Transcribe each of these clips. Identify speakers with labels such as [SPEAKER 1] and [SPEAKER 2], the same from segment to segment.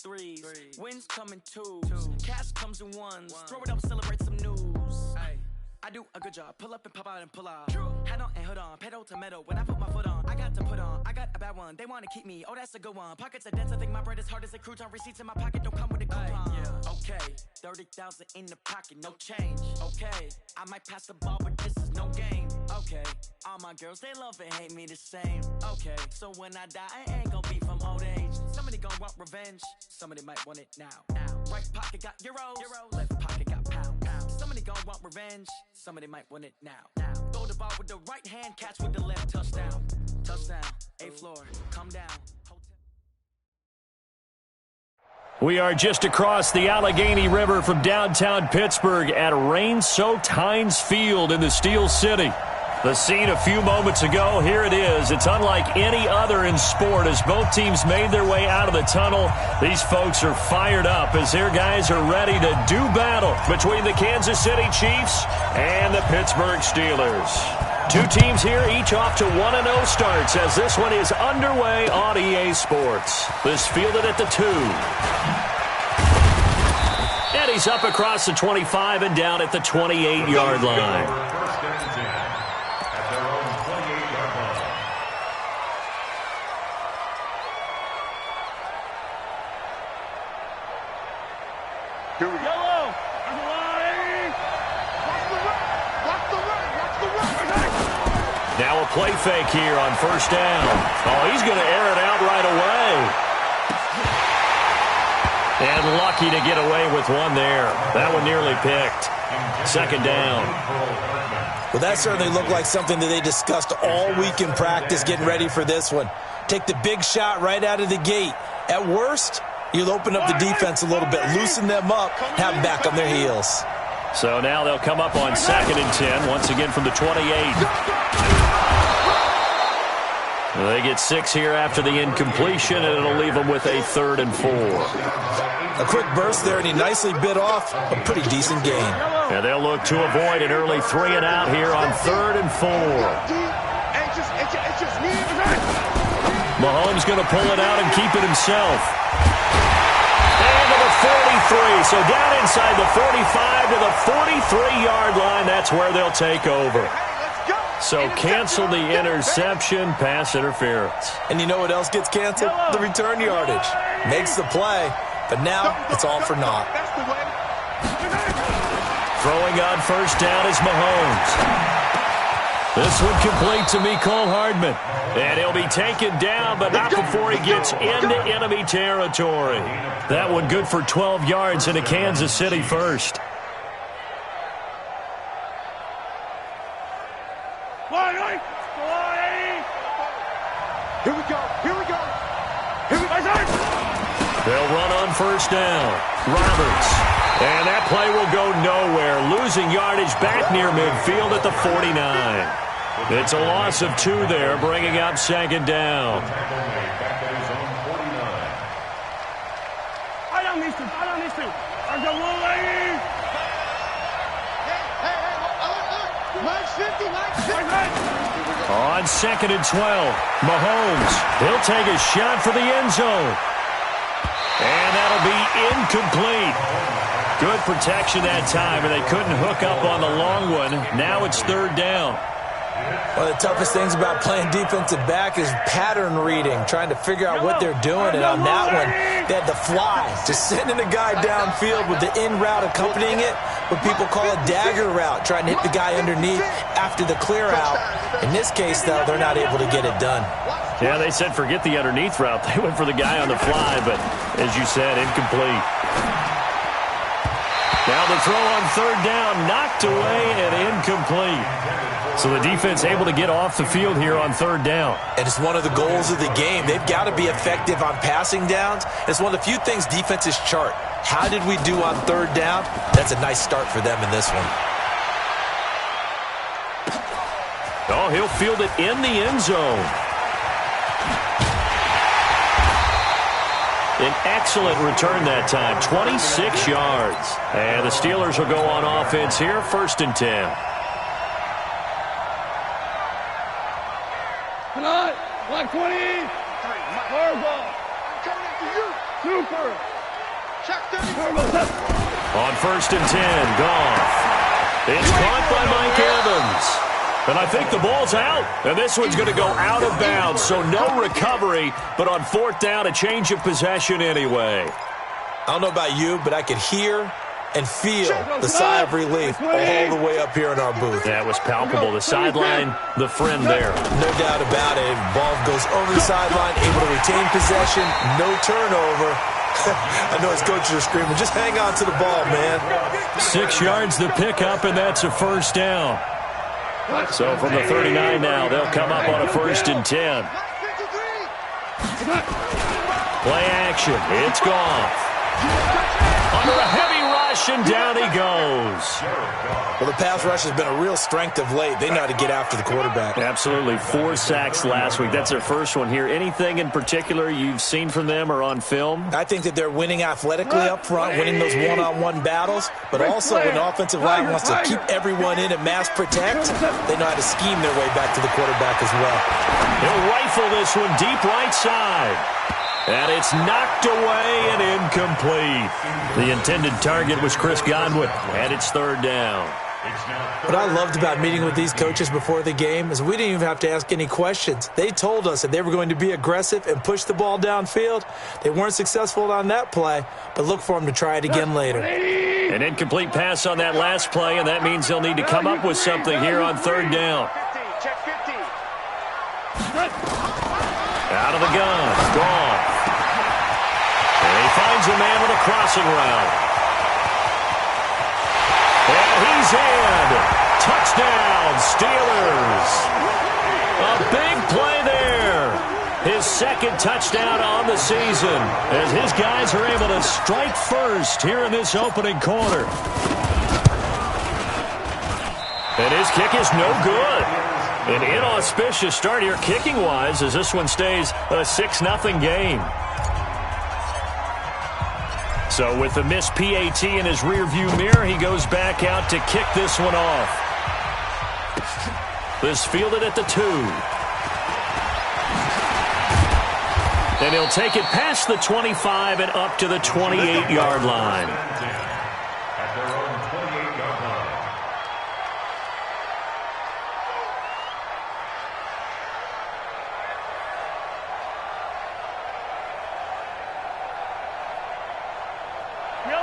[SPEAKER 1] threes. Wins come in twos. Cash comes in ones. Throw it up, celebrate some news. I do a good job. Pull up and pop out and pull out. Hat on and hood on. Pedal to metal. When I put my foot on, I got to put on. I got a bad one. They want to keep me. Oh, that's a good one. Pockets are dense. I think my bread is hard as a crouton. Receipts in my pocket don't come with a coupon. Okay, 30,000 in the pocket, no change. Okay, I might pass the ball, but this is no game. Okay, all my girls, they love and hate me the same. Okay, so when I die, I ain't gonna be from old age. Somebody gon' want revenge. Somebody might want it now. Right pocket got euros. Left pocket got pounds. Somebody gon' want revenge. Somebody might want it now. Throw the ball with the right hand, catch with the left. Touchdown. Touchdown. A floor. Come down.
[SPEAKER 2] We are just across the Allegheny River from downtown Pittsburgh at rain-soaked Heinz Field in the Steel City. The scene a few moments ago, here it is. It's unlike any other in sport as both teams made their way out of the tunnel. These folks are fired up as their guys are ready to do battle between the Kansas City Chiefs and the Pittsburgh Steelers. Two teams here, each off to 1-0 starts as this one is underway on EA Sports. This fielded at the 2. And he's up across the 25 and down at the 28-yard line. Now a play fake here on first down. Oh, he's going to air it out right away. And lucky to get away with one there. That one nearly picked. Second down.
[SPEAKER 3] Well, that certainly looked like something that they discussed all week in practice getting ready for this one. Take the big shot right out of the gate. At worst, you'll open up the defense a little bit, loosen them up, have them back on their heels.
[SPEAKER 2] So now they'll come up on 2nd and 10, once again from the 28. They get 6 here after the incompletion, and it'll leave them with a 3rd and 4.
[SPEAKER 3] A quick burst there, and he nicely bit off a pretty decent gain.
[SPEAKER 2] And they'll look to avoid an early 3 and out here on 3rd and 4. Mahomes going to pull it out and keep it himself. And to the 43. So down inside the 45 to the 43-yard line. That's where they'll take over. So cancel the interception, pass interference.
[SPEAKER 3] And you know what else gets canceled? The return yardage. Makes the play, but now it's all for naught.
[SPEAKER 2] Throwing on first down is Mahomes. This one complete to Mecole Hardman. And he'll be taken down, but not before he gets into enemy territory. That one good for 12 yards into Kansas City first.
[SPEAKER 4] Here we go.
[SPEAKER 2] They'll run on first down. Roberts. And that play will go nowhere. Losing yardage back near midfield at the 49. It's a loss of 2 there, bringing up 2nd down. On 2nd and 12, Mahomes. He'll take a shot for the end zone. And that'll be incomplete. Good protection that time, and they couldn't hook up on the long one. Now it's 3rd down.
[SPEAKER 3] One of the toughest things about playing defensive back is pattern reading, trying to figure out what they're doing. And on that one, they had the fly, just sending a guy downfield with the in route accompanying it, what people call a dagger route, trying to hit the guy underneath after the clear out. In this case, though, they're not able to get it done.
[SPEAKER 2] Yeah, they said forget the underneath route. They went for the guy on the fly, but as you said, incomplete. Now the throw on 3rd down, knocked away and incomplete. So the defense able to get off the field here on 3rd down.
[SPEAKER 3] And it's one of the goals of the game. They've got to be effective on passing downs. It's one of the few things defenses chart. How did we do on 3rd down? That's a nice start for them in this one.
[SPEAKER 2] Oh, he'll field it in the end zone. An excellent return that time, 26 yards. And the Steelers will go on offense here, 1st and 10.
[SPEAKER 4] Tonight, Black 20, Marvel, Super.
[SPEAKER 2] On 1st and 10, Goff. It's caught by Mike Evans. And I think the ball's out. And this one's going to go out of bounds, so no recovery. But on 4th down, a change of possession anyway.
[SPEAKER 3] I don't know about you, but I could hear and feel the sigh of relief all the way up here in our booth.
[SPEAKER 2] That was palpable. The sideline, the friend there.
[SPEAKER 3] No doubt about it. Ball goes over the sideline, able to retain possession, no turnover. I know his coaches are screaming, just hang on to the ball, man.
[SPEAKER 2] 6 yards the pickup, and that's a 1st down. So from the 39 now, they'll come up on a 1st and 10. Play action. It's Goff. Under a heavy rush, and down he goes.
[SPEAKER 3] Well, the pass rush has been a real strength of late. They know how to get after the quarterback.
[SPEAKER 2] Absolutely. 4 sacks last week. That's their first one here. Anything in particular you've seen from them or on film?
[SPEAKER 3] I think that they're winning athletically up front, winning those one-on-one battles, but also when the offensive line wants to keep everyone in and mass protect, they know how to scheme their way back to the quarterback as well.
[SPEAKER 2] He'll rifle this one deep right side. And it's knocked away and incomplete. The intended target was Chris Godwin, and it's 3rd down.
[SPEAKER 3] What I loved about meeting with these coaches before the game is we didn't even have to ask any questions. They told us that they were going to be aggressive and push the ball downfield. They weren't successful on that play, but look for them to try it again later.
[SPEAKER 2] An incomplete pass on that last play, and that means they'll need to come up with something here on 3rd down. Out of the gun, Goff. And he finds a man with a crossing route. And he's in. Touchdown, Steelers. A big play there. His 2nd touchdown on the season as his guys are able to strike first here in this opening quarter. And his kick is no good. An inauspicious start here kicking-wise as this one stays a 6-0 game. So with the missed PAT in his rearview mirror, he goes back out to kick this one off. This fielded at the 2. And he'll take it past the 25 and up to the 28-yard line.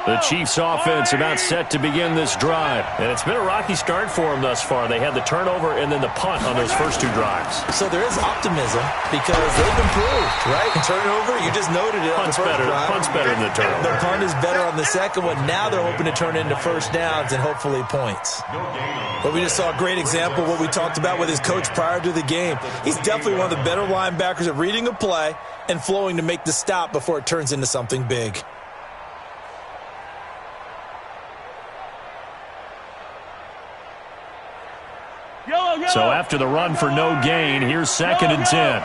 [SPEAKER 2] The Chiefs offense about set to begin this drive. And it's been a rocky start for them thus far. They had the turnover and then the punt on those first 2 drives.
[SPEAKER 3] So there is optimism because they've improved, right? Turnover, you just noted it on the first drive.
[SPEAKER 2] Punt's better than the turnover.
[SPEAKER 3] The punt is better on the second one. Now they're hoping to turn into 1st downs and hopefully points. But we just saw a great example of what we talked about with his coach prior to the game. He's definitely one of the better linebackers at reading a play and flowing to make the stop before it turns into something big.
[SPEAKER 2] So after the run for no gain, here's 2nd and 10.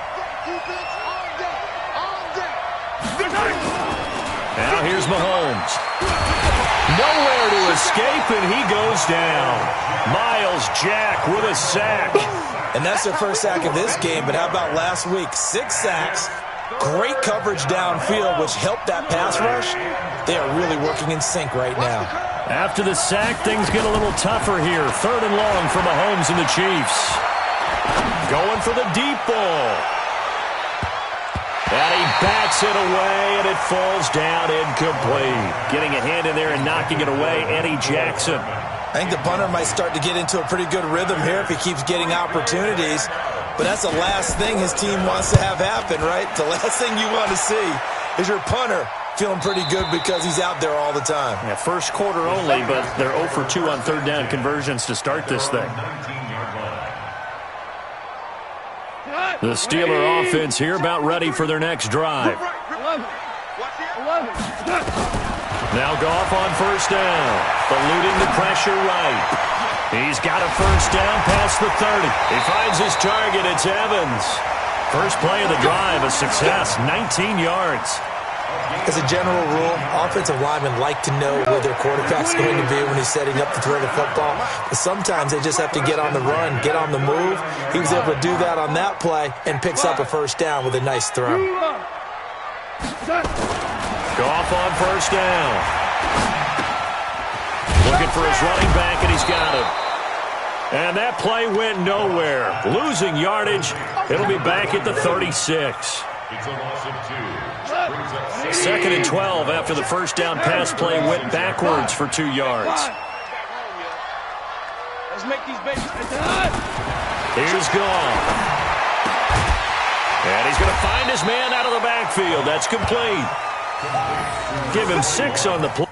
[SPEAKER 2] Now here's Mahomes. Nowhere to escape, and he goes down. Myles Jack with a sack.
[SPEAKER 3] And that's their first sack of this game, but how about last week? 6 sacks, great coverage downfield, which helped that pass rush. They are really working in sync right now.
[SPEAKER 2] After the sack, things get a little tougher here. 3rd and long for Mahomes and the Chiefs. Going for the deep ball. And he bats it away, and it falls down incomplete. Getting a hand in there and knocking it away, Eddie Jackson.
[SPEAKER 3] I think the punter might start to get into a pretty good rhythm here if he keeps getting opportunities. But that's the last thing his team wants to have happen, right? The last thing you want to see is your punter feeling pretty good because he's out there all the time.
[SPEAKER 2] Yeah, first quarter only, but they're 0 for 2 on 3rd down conversions to start this thing. The Steeler offense here about ready for their next drive. Now Goff on 1st down, eluding the pressure right. He's got a 1st down past the 30. He finds his target. It's Evans. First play of the drive, a success, 19 yards.
[SPEAKER 3] As a general rule, offensive linemen like to know where their quarterback's going to be when he's setting up to throw the football. But sometimes they just have to get on the run, get on the move. He was able to do that on that play and picks up a 1st down with a nice throw.
[SPEAKER 2] Goff on first down. Looking for his running back, and he's got him. And that play went nowhere. Losing yardage. It'll be back at the 36.
[SPEAKER 5] It's a loss of 2.
[SPEAKER 2] 2nd and 12 after the first down pass play went backwards for 2 yards.
[SPEAKER 6] Let's make these babies.
[SPEAKER 2] Here's Goff. And he's going to find his man out of the backfield. That's complete. Give him 6 on the play.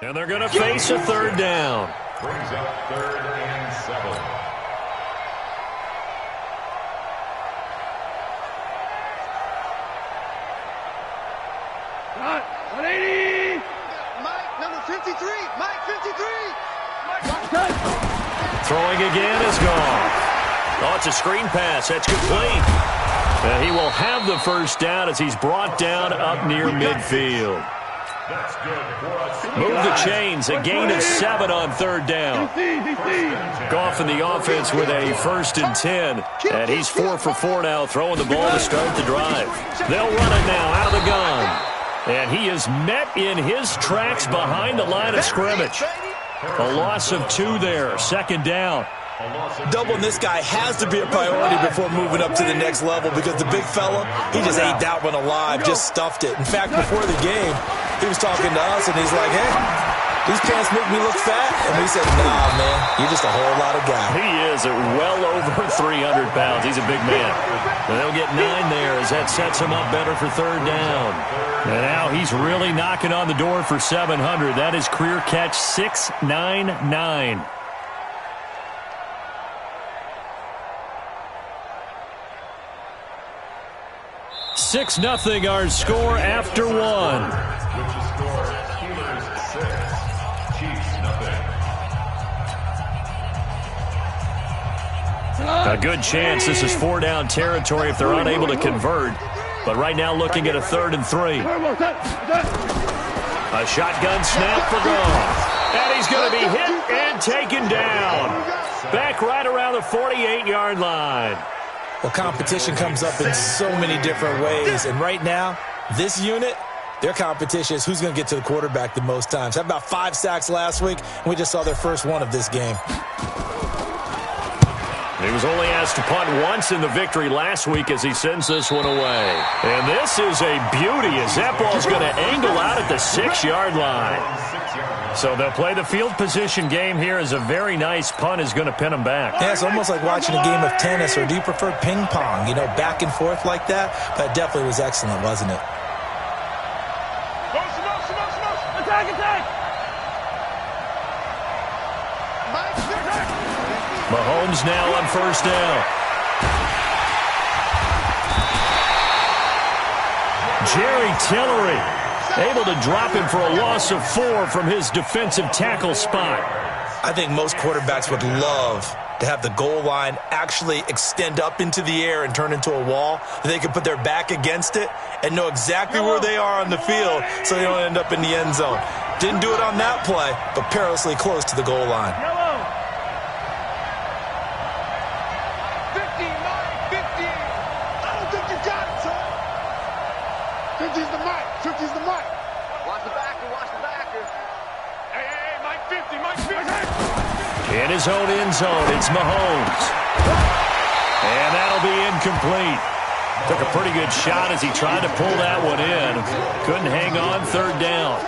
[SPEAKER 2] And they're going to face a 3rd down.
[SPEAKER 5] Brings up 3rd and 7.
[SPEAKER 6] Got 180.
[SPEAKER 4] Mike, number 53. Mike, 53.
[SPEAKER 2] Throwing again is gone. Oh, it's a screen pass. That's complete. And he will have the first down as he's brought down up near midfield.
[SPEAKER 5] That's good for us.
[SPEAKER 2] Move the chains. A gain of 7 on 3rd down. Goff in the offense with a 1st and 10. And he's 4 for 4 now, throwing the ball to start the drive. They'll run it now out of the gun. And he is met in his tracks behind the line of scrimmage. A loss of 2 there. 2nd down.
[SPEAKER 3] Doubling this guy has to be a priority before moving up to the next level because the big fella, he just ate that one alive, just stuffed it. In fact, before the game, he was talking to us, and he's like, hey, these pants make me look fat. And we said, nah, man, you're just a whole lot of guy.
[SPEAKER 2] He is at well over 300 pounds. He's a big man. And they'll get 9 there as that sets him up better for 3rd down. And now he's really knocking on the door for 700. That is career catch 699. Six nothing our score after 1.
[SPEAKER 5] With the score, Steelers 6, Chiefs nothing.
[SPEAKER 2] A good chance this is 4 down territory if they're unable to convert. But right now looking at a 3rd and 3. A shotgun snap for Goff. And he's going to be hit and taken down. Back right around the 48-yard line.
[SPEAKER 3] Well, competition comes up in so many different ways. And right now, this unit, their competition is who's going to get to the quarterback the most times. Had about 5 sacks last week, and we just saw their first one of this game.
[SPEAKER 2] He was only asked to punt once in the victory last week as he sends this one away. And this is a beauty as that ball's going to angle out at the 6-yard line. So they'll play the field position game here as a very nice punt is going to pin them back.
[SPEAKER 3] Yeah, it's almost like watching a game of tennis, or do you prefer ping pong? You know, back and forth like that? But it definitely was excellent, wasn't it?
[SPEAKER 6] Attack, attack.
[SPEAKER 2] Mahomes now on first down. Jerry Tillery able to drop him for a loss of 4 from his defensive tackle spot.
[SPEAKER 3] I think most quarterbacks would love to have the goal line actually extend up into the air and turn into a wall. They can put their back against it and know exactly where they are on the field so they don't end up in the end zone. Didn't do it on that play, but perilously close to the goal line.
[SPEAKER 4] 50, Mike, 50. I don't think you got it, son. 50's the Mike. 50's the Mike. Watch the backer, watch the backer.
[SPEAKER 6] Hey, Mike 50, Mike 50.
[SPEAKER 2] In his own end zone, it's Mahomes. And that'll be incomplete. Took a pretty good shot as he tried to pull that one in. Couldn't hang on third down.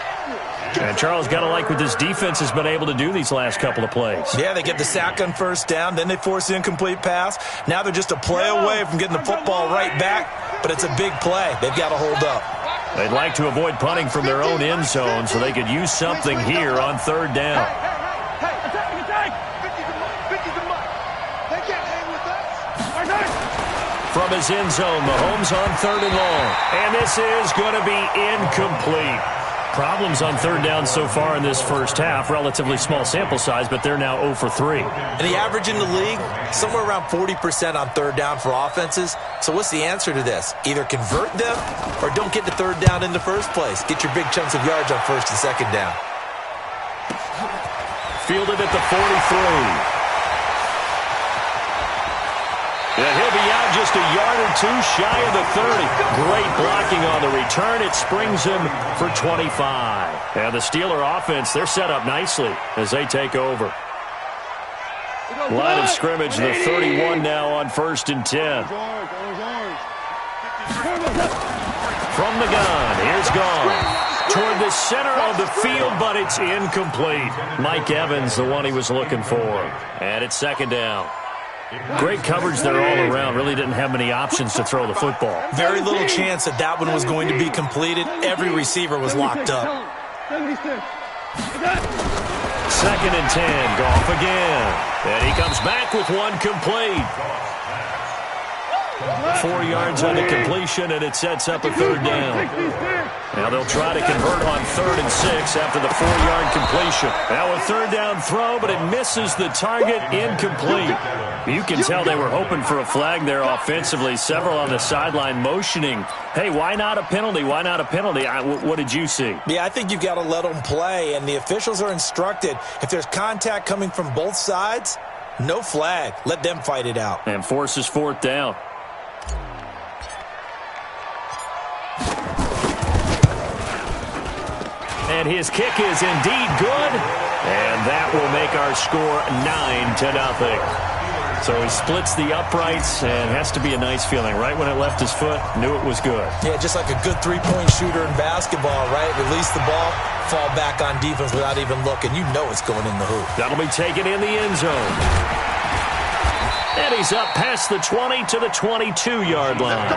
[SPEAKER 2] And Charles, got to like what this defense has been able to do these last couple of plays.
[SPEAKER 3] Yeah, they get the sack on first down, then they force the incomplete pass. Now they're just a play away from getting the football right back, but it's a big play. They've got to hold up.
[SPEAKER 2] They'd like to avoid punting from their own end zone so they could use something here on third down.
[SPEAKER 6] Hey, attack!
[SPEAKER 4] 50's the money. They can't hang with us.
[SPEAKER 2] From his end zone, Mahomes on third and long. And this is going to be incomplete. Problems on third down so far in this first half. Relatively small sample size, but they're now 0 for 3.
[SPEAKER 3] And the average in the league, somewhere around 40% on third down for offenses. So what's the answer to this? Either convert them or don't get to third down in the first place. Get your big chunks of yards on first and second down.
[SPEAKER 2] Fielded at the 43. And he'll be out just a yard or two shy of the 30. Great blocking on the return. It springs him for 25. And the Steeler offense, they're set up nicely as they take over. Line of scrimmage, the 31 now on 1st and 10. From the gun, here's Gone. Toward the center of the field, but it's incomplete. Mike Evans, the one he was looking for. And it's second down. Great coverage there all around. Really didn't have many options to throw the football.
[SPEAKER 3] Very little chance that that one was going to be completed. Every receiver was locked up.
[SPEAKER 6] 76.
[SPEAKER 2] Second and 10. Goff again. And he comes back with one complete. 4 yards on the completion, and it sets up a third down. Now they'll try to convert on 3rd and 6 after the 4-yard completion. Now a third down throw, but it misses the target. Incomplete. You can tell they were hoping for a flag there offensively. Several on the sideline motioning, hey, why not a penalty? Why not a penalty? What did you see?
[SPEAKER 3] Yeah, I think you've got to let them play, and the officials are instructed. If there's contact coming from both sides, no flag. Let them fight it out.
[SPEAKER 2] And forces 4th down. And his kick is indeed good. And that will make our score 9-0. So he splits the uprights, and has to be a nice feeling. Right when it left his foot, knew it was good.
[SPEAKER 3] Yeah, just like a good three-point shooter in basketball, right? Release the ball, fall back on defense without even looking. You know it's going in the hoop.
[SPEAKER 2] That'll be taken in the end zone. And he's up past the 20 to the 22-yard line.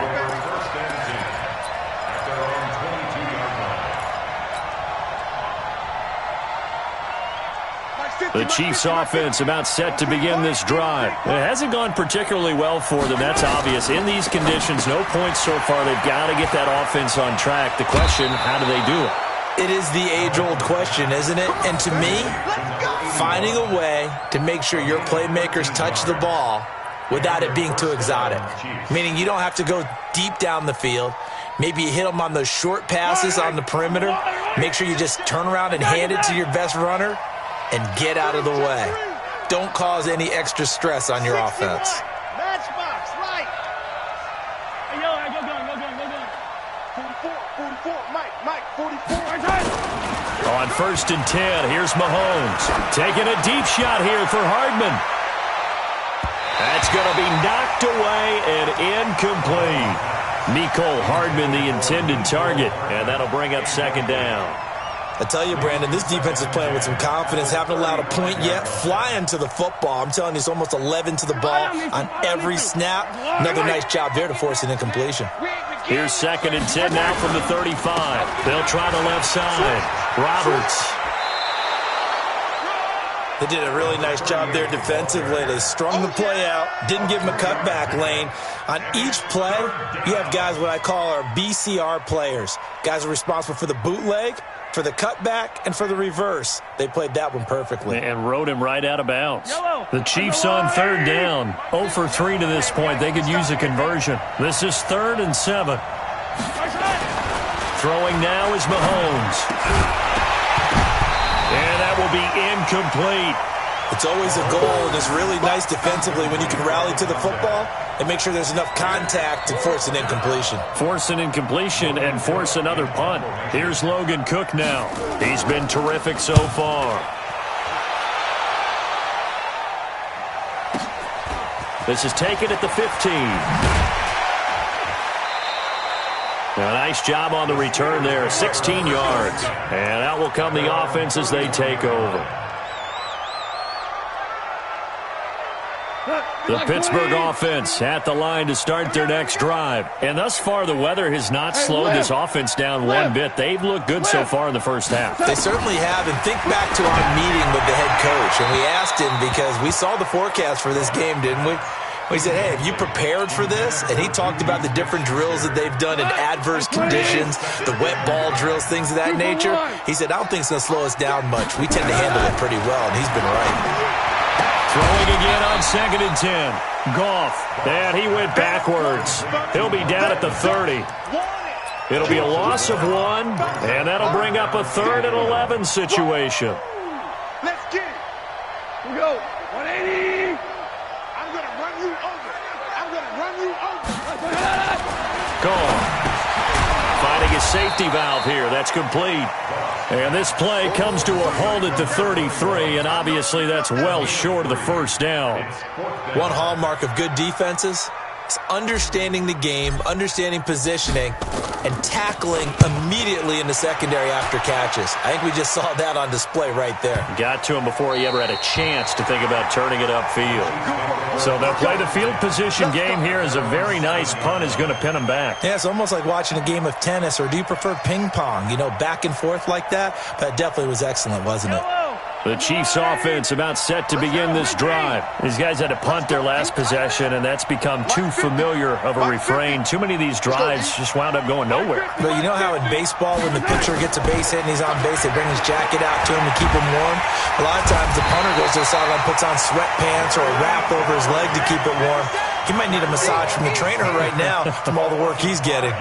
[SPEAKER 2] The Chiefs offense about set to begin this drive. It hasn't gone particularly well for them. That's obvious. In these conditions, no points so far. They've got to get that offense on track. The question, how do they do it?
[SPEAKER 3] It is the age-old question, isn't it? And to me, finding a way to make sure your playmakers touch the ball without it being too exotic. Meaning you don't have to go deep down the field. Maybe you hit them on those short passes on the perimeter. Make sure you just turn around and hand it to your best runner and get out of the way. Don't cause any extra stress on your offense.
[SPEAKER 4] Matchbox, right.
[SPEAKER 6] Hey, yo, go gun.
[SPEAKER 4] 44, Mike, 44.
[SPEAKER 2] On 1st and 10, here's Mahomes. Taking a deep shot here for Hardman. That's going to be knocked away and incomplete. Mecole Hardman, the intended target, and that'll bring up second down.
[SPEAKER 3] I tell you, Brandon, this defense is playing with some confidence. Haven't allowed a point yet. Flying to the football. I'm telling you, it's almost 11 to the ball on every snap. Another nice job there to force an incompletion.
[SPEAKER 2] Here's 2nd and 10 now from the 35. They'll try the left side. Roberts.
[SPEAKER 3] They did a really nice job there defensively. They strung the play out, didn't give him a cutback lane. On each play, you have guys what I call our BCR players. Guys are responsible for the bootleg, for the cutback, and for the reverse. They played that one perfectly.
[SPEAKER 2] And rode him right out of bounds. The Chiefs on third down. 0 for 3 to this point. They could use a conversion. This is 3rd and 7. Throwing now is Mahomes. And that will be incomplete.
[SPEAKER 3] It's always a goal, and it's really nice defensively when you can rally to the football and make sure there's enough contact to force an incompletion.
[SPEAKER 2] Force an incompletion and force another punt. Here's Logan Cook now. He's been terrific so far. This is taken at the 15. A nice job on the return there, 16 yards. And out will come the offense as they take over. The Pittsburgh offense at the line to start their next drive. And thus far, the weather has not slowed this offense down one bit. They've looked good so far in the first half.
[SPEAKER 3] They certainly have. And think back to our meeting with the head coach. And we asked him, because we saw the forecast for this game, didn't we? We said, hey, have you prepared for this? And he talked about the different drills that they've done in adverse conditions, the wet ball drills, things of that nature. He said, I don't think it's going to slow us down much. We tend to handle it pretty well, and he's been right.
[SPEAKER 2] Throwing again on 2nd and 10. Goff, and he went backwards. He'll be down at the 30. It'll be a loss of 1, and that'll bring up a 3rd and 11 situation.
[SPEAKER 4] Let's get it.
[SPEAKER 6] Here we go. 180.
[SPEAKER 4] I'm going to run you over. I'm going to run you over.
[SPEAKER 2] Goff finding a safety valve here. That's complete. And this play comes to a halt at the 33, and obviously that's well short of the first down.
[SPEAKER 3] One hallmark of good defenses is understanding the game, understanding positioning, and tackling immediately in the secondary after catches. I think we just saw that on display right there.
[SPEAKER 2] Got to him before he ever had a chance to think about turning it upfield. So they'll play the field position game here as a very nice punt is going to pin him back.
[SPEAKER 3] Yeah, it's almost like watching a game of tennis, or do you prefer ping pong? You know, back and forth like that? That definitely was excellent, wasn't it?
[SPEAKER 2] The Chiefs offense about set to begin this drive. These guys had to punt their last possession, and that's become too familiar of a refrain. Too many of these drives just wound up going nowhere.
[SPEAKER 3] But you know how in baseball, when the pitcher gets a base hit and he's on base, they bring his jacket out to him to keep him warm? A lot of times the punter goes to the sideline, puts on sweatpants or a wrap over his leg to keep it warm. He might need a massage from the trainer right now from all the work he's getting.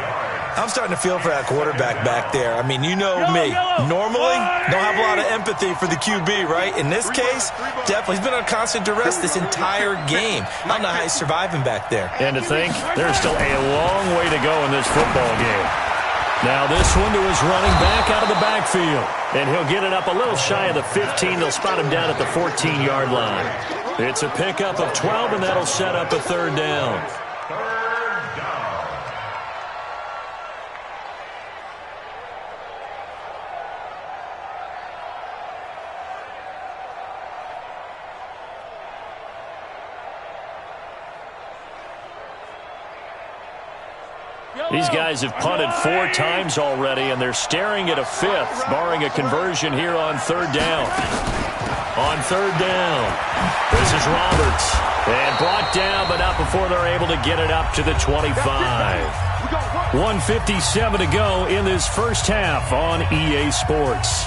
[SPEAKER 3] I'm starting to feel for that quarterback back there. I mean, you know me. Normally, don't have a lot of empathy for the QB, right? In this case, definitely. He's been on constant duress this entire game. I don't know how he's surviving back there.
[SPEAKER 2] And to think, there's still a long way to go in this football game. Now this one to his running back out of the backfield. And he'll get it up a little shy of the 15. They'll spot him down at the 14-yard line. It's a pickup of 12, and that'll set up a 3rd down. These guys have punted 4 times already, and they're staring at a 5th, barring a conversion here on 3rd down. On 3rd down, this is Roberts. And brought down, but not before they're able to get it up to the 25. 1:57 to go in this first half on EA Sports.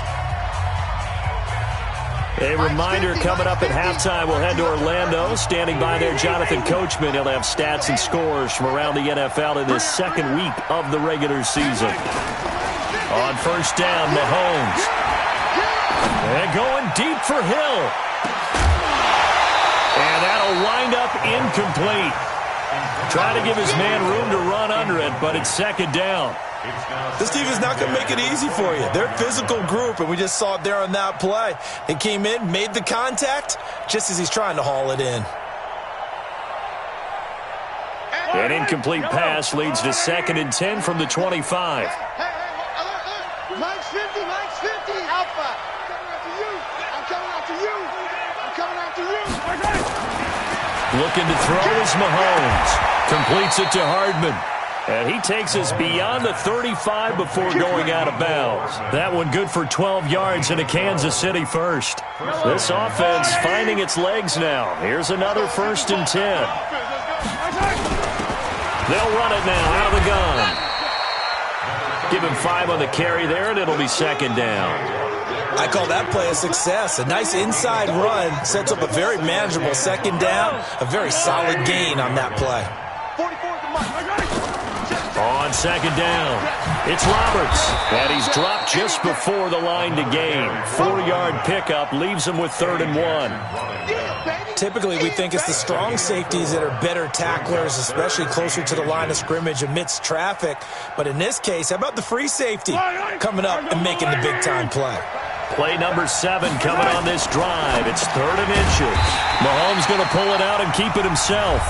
[SPEAKER 2] A reminder, coming up at halftime, we'll head to Orlando. Standing by there, Jonathan Coachman. He'll have stats and scores from around the NFL in this second week of the regular season. On 1st down, Mahomes. And going deep for Hill. And that'll wind up incomplete. Trying to give his man room to run under it, but it's 2nd down.
[SPEAKER 3] This team is not going to make it easy for you. They're a physical group, and we just saw it there on that play. They came in, made the contact, just as he's trying to haul it in.
[SPEAKER 2] An incomplete pass leads to 2nd and 10 from the 25.
[SPEAKER 4] Mike's 50, Mike's 50. Alpha. I'm coming after you. I'm coming after you. I'm coming after you.
[SPEAKER 2] Looking to throw is Mahomes. Completes it to Hardman. And he takes us beyond the 35 before going out of bounds. That one good for 12 yards and a Kansas City first. This offense finding its legs now. Here's another 1st and 10. They'll run it now out of the gun. Give him 5 on the carry there, and it'll be 2nd down.
[SPEAKER 3] I call that play a success. A nice inside run sets up a very manageable 2nd down. A very solid gain on that play.
[SPEAKER 2] On 2nd down, it's Roberts, and he's dropped just before the line to gain. 4-yard pickup leaves him with 3rd and 1.
[SPEAKER 3] Typically, we think it's the strong safeties that are better tacklers, especially closer to the line of scrimmage amidst traffic. But in this case, how about the free safety coming up and making the big-time play?
[SPEAKER 2] Play number 7 coming on this drive. It's 3rd and inches. Mahomes going to pull it out and keep it himself.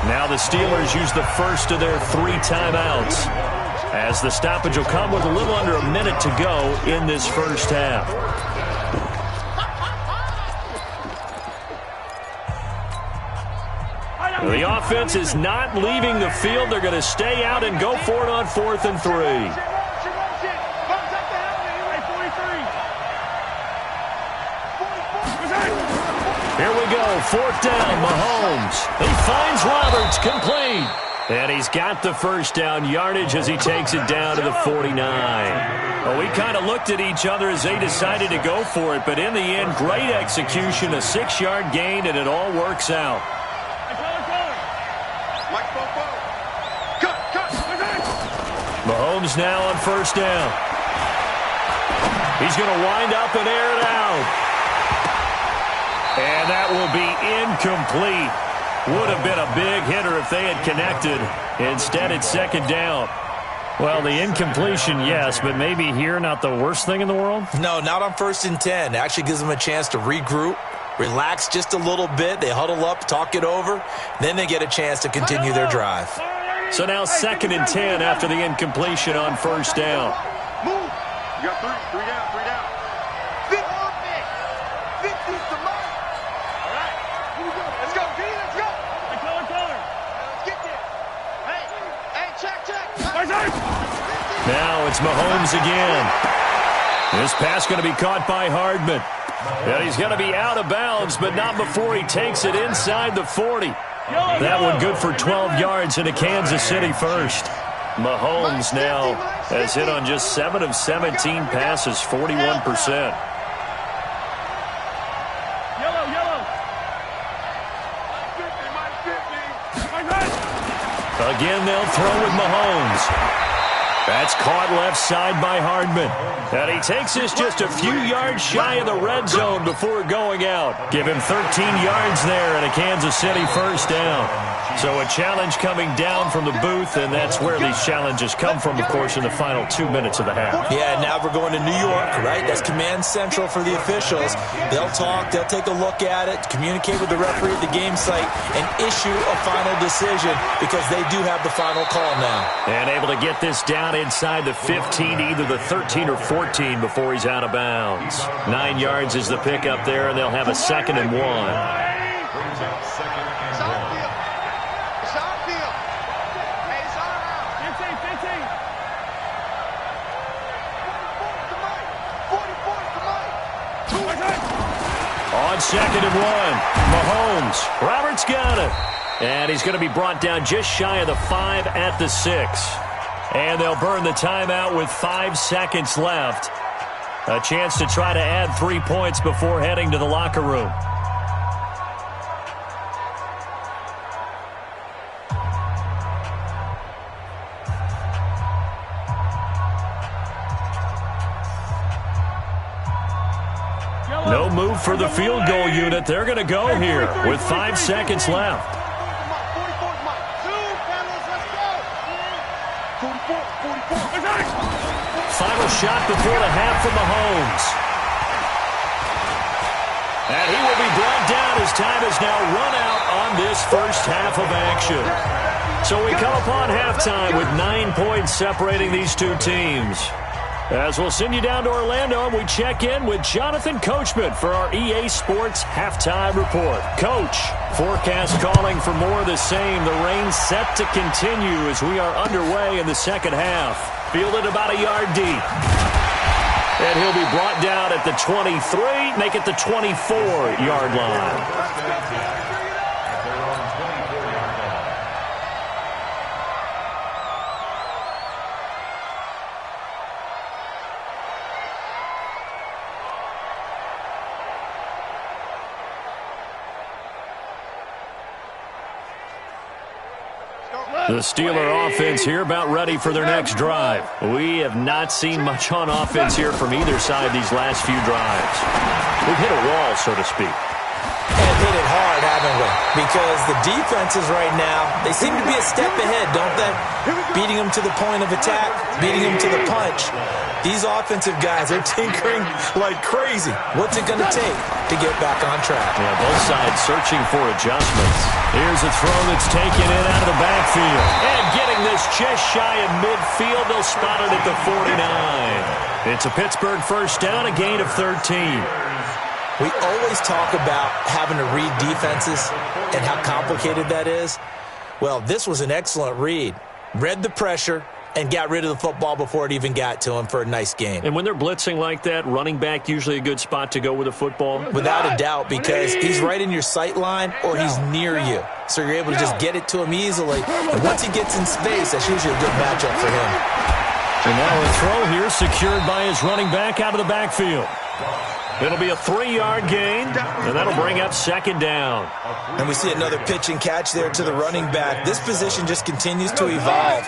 [SPEAKER 2] Now the Steelers use the first of their 3 timeouts as the stoppage will come with a little under a minute to go in this first half. The offense is not leaving the field. They're going to stay out and go for it on 4th and 3. Here we go, 4th down, Mahomes. He finds Roberts, complete. And he's got the first down yardage as he takes it down to the 49. Well, we kind of looked at each other as they decided to go for it, but in the end, great execution, a 6-yard gain, and it all works out. Mahomes now on 1st down. He's going to wind up and air it out. And that will be incomplete. Would have been a big hitter if they had connected. Instead, it's 2nd down. Well, the incompletion, yes, but maybe here not the worst thing in the world?
[SPEAKER 3] No, not on 1st and 10. Actually gives them a chance to regroup, relax just a little bit. They huddle up, talk it over. Then they get a chance to continue their drive.
[SPEAKER 2] So now 2nd and 10 after the incompletion on 1st down.
[SPEAKER 4] Move. You got 3 down, 3 down. 50's the mark. All right. Here we go. Let's go, D. Let's go. Let's get there. Hey, check.
[SPEAKER 2] Now it's Mahomes again. This pass going to be caught by Hardman. And he's going to be out of bounds, but not before he takes it inside the 40. That one good for 12 yards into Kansas City first. Mahomes now has hit on just 7 of 17 passes, 41%. Again, they'll throw with Mahomes. That's caught left side by Hardman. And he takes this just a few yards shy of the red zone before going out. Give him 13 yards there and a Kansas City first down. So a challenge coming down from the booth, and that's where these challenges come from, of course, in the final 2 minutes of the half.
[SPEAKER 3] Yeah, now we're going to New York, right? That's command central for the officials. They'll talk, they'll take a look at it, communicate with the referee at the game site, and issue a final decision because they do have the final call now.
[SPEAKER 2] And able to get this down inside the 15, either the 13 or 14 before he's out of bounds. 9 yards is the pickup there, and they'll have a 2nd and 1.
[SPEAKER 5] Brings up 2nd and 1.
[SPEAKER 2] On 2nd and 1, Mahomes. Roberts got it. And he's going to be brought down just shy of the 5 at the 6. And they'll burn the timeout with 5 seconds left. A chance to try to add 3 points before heading to the locker room. No move for the field goal unit. They're going to go here with 5 seconds left. Final shot before the half from Mahomes. And he will be brought down as time is now run out on this first half of action. So we come upon halftime with 9 points separating these two teams. As we'll send you down to Orlando, and we check in with Jonathan Coachman for our EA Sports Halftime Report. Coach, forecast calling for more of the same. The rain set to continue as we are underway in the second half. Fielded about a yard deep. And he'll be brought down at the 23, make it the 24-yard line. The Steeler offense here about ready for their next drive. We have not seen much on offense here from either side these last few drives. We've hit a wall, so to speak.
[SPEAKER 3] And hit it hard, haven't we? Because the defenses right now, they seem to be a step ahead, don't they? Beating them to the point of attack, beating them to the punch. These offensive guys are tinkering like crazy. What's it going to take to get back on track?
[SPEAKER 2] Yeah, both sides searching for adjustments. Here's a throw that's taken in out of the backfield. And getting this just shy of midfield, they'll spotted at the 49. It's a Pittsburgh first down, a gain of 13.
[SPEAKER 3] We always talk about having to read defenses and how complicated that is. Well, this was an excellent read. Read the pressure and got rid of the football before it even got to him for a nice gain.
[SPEAKER 2] And when they're blitzing like that, running back usually a good spot to go with the football?
[SPEAKER 3] Without a doubt, because he's right in your sight line or he's near you. So you're able to just get it to him easily. And once he gets in space, that's usually a good matchup for him.
[SPEAKER 2] And now a throw here secured by his running back out of the backfield. It'll be a 3-yard gain, and that'll bring up second down.
[SPEAKER 3] And we see another pitch and catch there to the running back. This position just continues to evolve.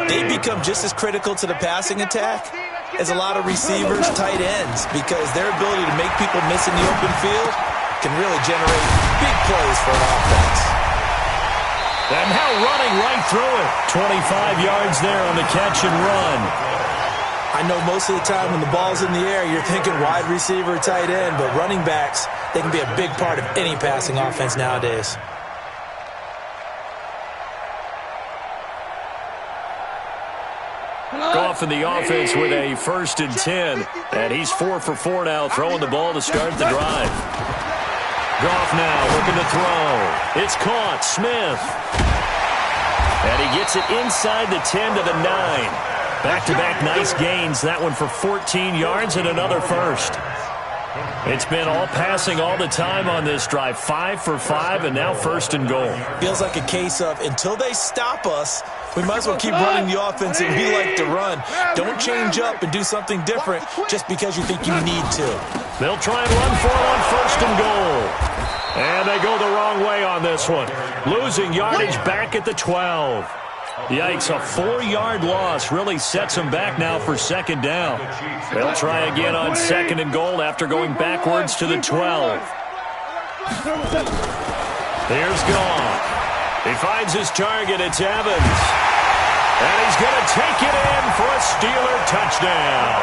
[SPEAKER 3] They become just as critical to the passing attack as a lot of receivers, tight ends, because their ability to make people miss in the open field can really generate big plays for an offense.
[SPEAKER 2] And now running right through it. 25 yards there on the catch and run.
[SPEAKER 3] I know most of the time when the ball's in the air, you're thinking wide receiver, tight end, but running backs, they can be a big part of any passing offense nowadays.
[SPEAKER 2] Goff in the offense with a 1st and 10, and he's 4 for 4 now, throwing the ball to start the drive. Goff now looking to throw. It's caught. Smith. And he gets it inside the 10 to the 9. Back-to-back nice gains. That one for 14 yards and another first. It's been all passing all the time on this drive. 5 for 5 and now 1st and goal.
[SPEAKER 3] Feels like a case of until they stop us, we might as well keep running the offense that we like to run. Don't change up and do something different just because you think you need to.
[SPEAKER 2] They'll try and run for it on 1st and goal. And they go the wrong way on this one. Losing yardage back at the 12. Yikes, a 4-yard loss really sets them back now for second down. They'll try again on 2nd and goal after going backwards to the 12. Here's Goff. He finds his target. It's Evans. And he's going to take it in for a Steeler touchdown.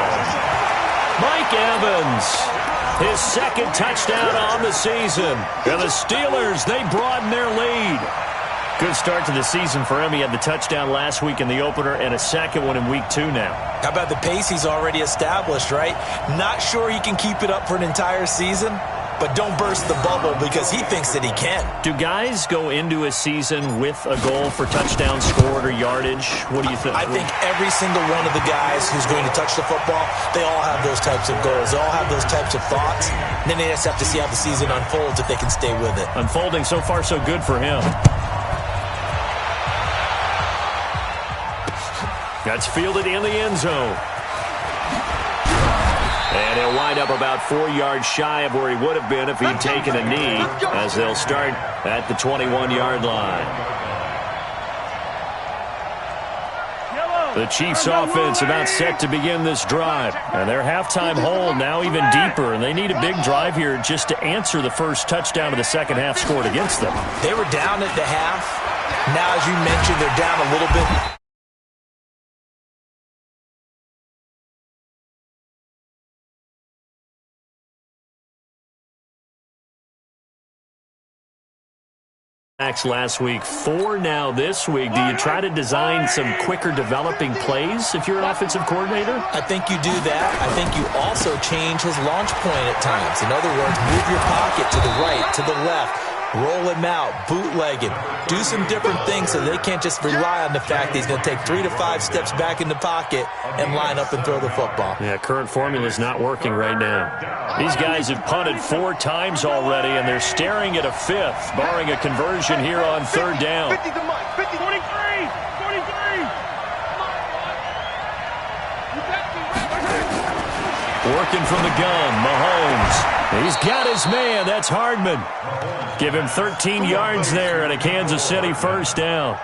[SPEAKER 2] Mike Evans, his 2nd touchdown on the season. And the Steelers, they broaden their lead. Good start to the season for him. He had the touchdown last week in the opener and a 2nd one in week 2 now.
[SPEAKER 3] How about the pace he's already established, right? Not sure he can keep it up for an entire season, but don't burst the bubble because he thinks that he can.
[SPEAKER 2] Do guys go into a season with a goal for touchdown scored or yardage? What do you think?
[SPEAKER 3] I think every single one of the guys who's going to touch the football, they all have those types of goals. They all have those types of thoughts. And then they just have to see how the season unfolds if they can stay with it.
[SPEAKER 2] Unfolding so far so good for him. That's fielded in the end zone. And he'll wind up about 4 yards shy of where he would have been if he'd taken a knee, as they'll start at the 21-yard line. The Chiefs' offense about set to begin this drive. And their halftime hole now even deeper, and they need a big drive here just to answer the first touchdown of the second half scored against them.
[SPEAKER 3] They were down at the half. Now, as you mentioned, they're down a little bit.
[SPEAKER 2] Last week, 4 now this week. Do you try to design some quicker developing plays if you're an offensive coordinator?
[SPEAKER 3] I think you do that. I think you also change his launch point at times. In other words, move your pocket to the right, to the left, roll him out, bootleg him. Do some different things so they can't just rely on the fact that he's going to take 3 to 5 steps back in the pocket and line up and throw the football.
[SPEAKER 2] Yeah, current formula is not working right now. These guys have punted 4 times already, and they're staring at a 5th, barring a conversion here on 3rd down.
[SPEAKER 6] 50 to Mike. 50, 43. 43.
[SPEAKER 2] Working from the gun, Mahomes. He's got his man. That's Hardman. Give him 13 yards there and a Kansas City first down.